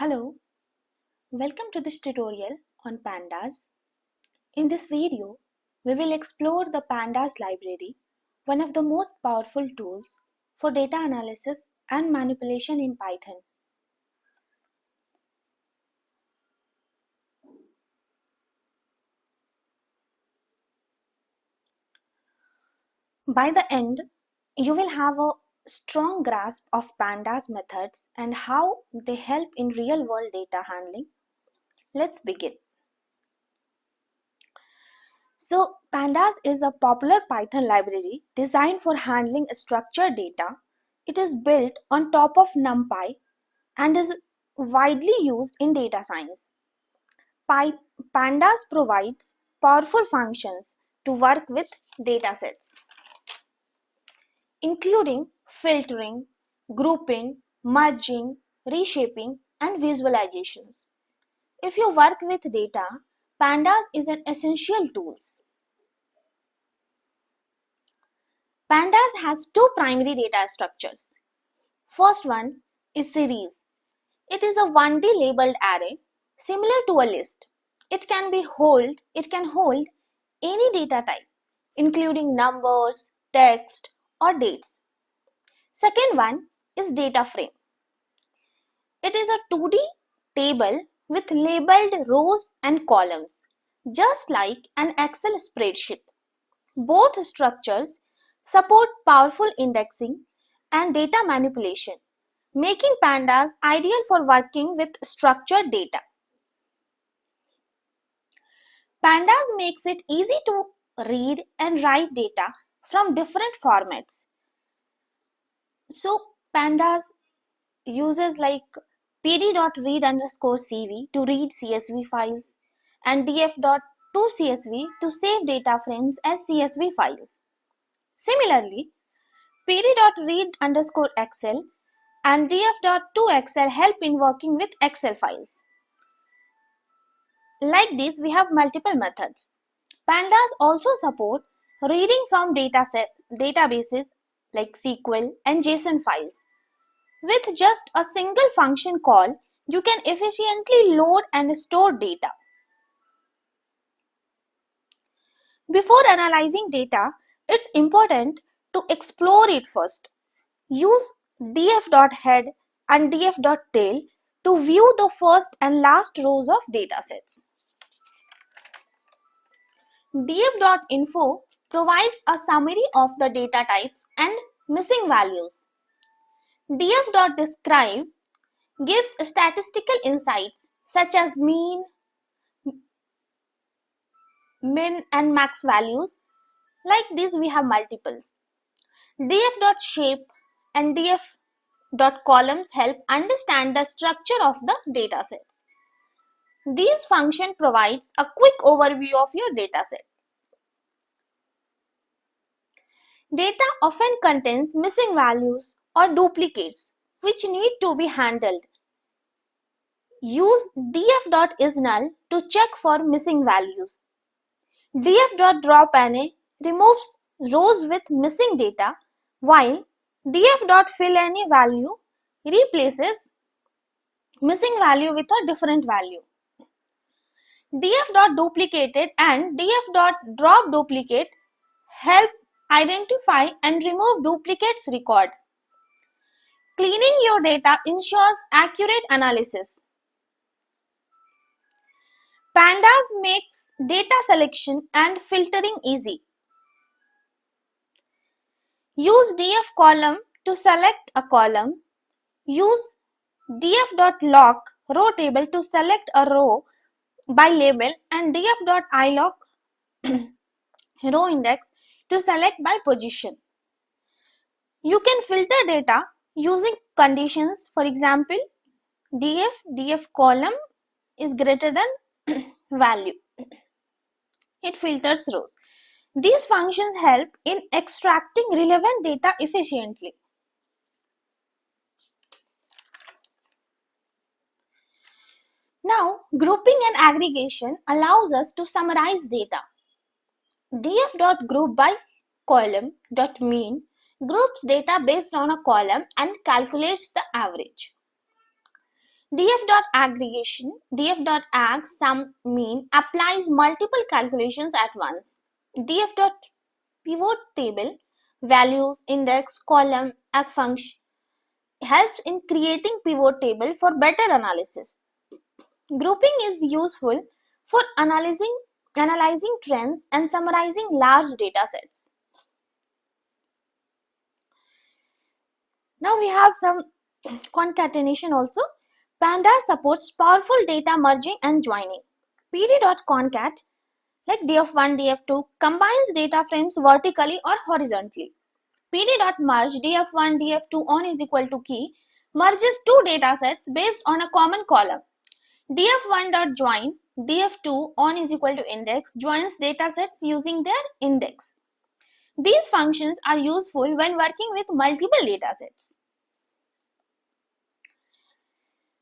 Hello, welcome to this tutorial on pandas. In this video, we will explore the Pandas Library, one of the most powerful tools for data analysis and manipulation in Python. By the end, you will have a strong grasp of pandas methods and how they help in real-world data handling. Let's begin. So, Pandas is a popular Python library designed for handling structured data. It is built on top of NumPy and is widely used in data science. Pandas provides powerful functions to work with datasets, including filtering, grouping, merging, reshaping, and visualizations. If you work with data, Pandas is an essential tool. Pandas has two primary data structures. First one is series. It is a 1D labeled array similar to a list. It can hold any data type, including numbers, text, or dates. Second one is data frame. It is a 2D table with labeled rows and columns, just like an Excel spreadsheet. Both structures support powerful indexing and data manipulation, making pandas ideal for working with structured data. Pandas makes it easy to read and write data from different formats. So pandas uses like pd.read_cv to read CSV files and df.toCSV to save data frames as CSV files. Similarly, pd.read_excel and df.toExcel help in working with Excel files. Like this, we have multiple methods. Pandas also support reading from databases like SQL and JSON files. With just a single function call, you can efficiently load and store data. Before analyzing data, it's important to explore it first. Use df.head and df.tail to view the first and last rows of datasets. df.info provides a summary of the data types and missing values. df.describe gives statistical insights such as mean, min and max values. Like this, we have multiples. df.shape and df.columns help understand the structure of the datasets. These function provides a quick overview of your dataset. Data often contains missing values or duplicates which need to be handled. Use df.isNull to check for missing values. df.dropAny removes rows with missing data, while df.fillAnyValue replaces missing value with a different value. df.duplicated and df.dropDuplicate help identify and remove duplicates record. Cleaning your data ensures accurate analysis. Pandas makes data selection and filtering easy. Use df_column to select a column. Use df.lock row table to select a row by label and df.ilock row index to select by position. You can filter data using conditions. For example, df column is greater than value. It filters rows. These functions help in extracting relevant data efficiently. Now, grouping and aggregation allows us to summarize data. df.group by column.mean groups data based on a column and calculates the average. Aggregation. Df.ag sum mean applies multiple calculations at once. Df.pivot table values, index, column, ag function helps in creating pivot table for better analysis. Grouping is useful for analyzing trends and summarizing large data sets. Now we have some concatenation also. Pandas supports powerful data merging and joining. pd.concat, like df1, df2, combines data frames vertically or horizontally. pd.merge df1, df2 on is equal to key merges two data sets based on a common column. df1.join df2 on is equal to index joins data sets using their index. These functions are useful when working with multiple data sets.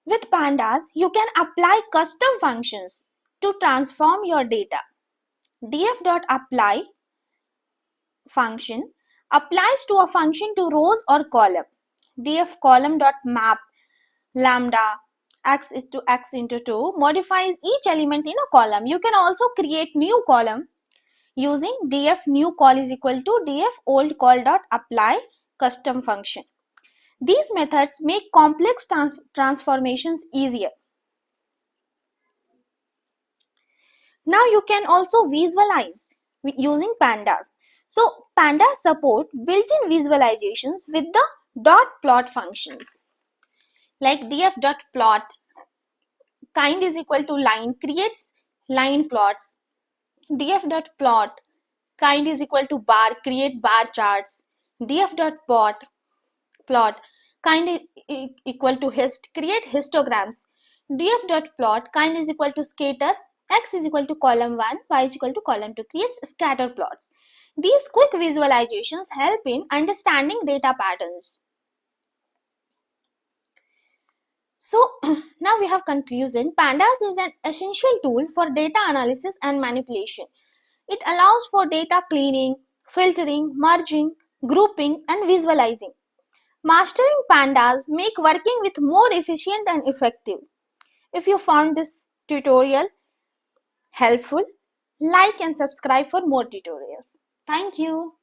With pandas, you can apply custom functions to transform your data. df.apply function applies to a function to rows or column. df column.map lambda x is to x into 2 modifies each element in a column. You can also create new column using df new call is equal to df old call.apply custom function. These methods make complex transformations easier. Now you can also visualize using pandas. So pandas support built-in visualizations with the dot plot functions. Like df.plot kind is equal to line creates line plots. df.plot kind is equal to bar create bar charts. df.plot kind is equal to hist create histograms. df.plot kind is equal to scatter x is equal to column 1 y is equal to column 2 creates scatter plots. These quick visualizations help in understanding data patterns. So now we have conclusion. Pandas is an essential tool for data analysis and manipulation. It allows for data cleaning, filtering, merging, grouping and visualizing. Mastering pandas make working with more efficient and effective. If you found this tutorial helpful, like and subscribe for more tutorials. Thank you.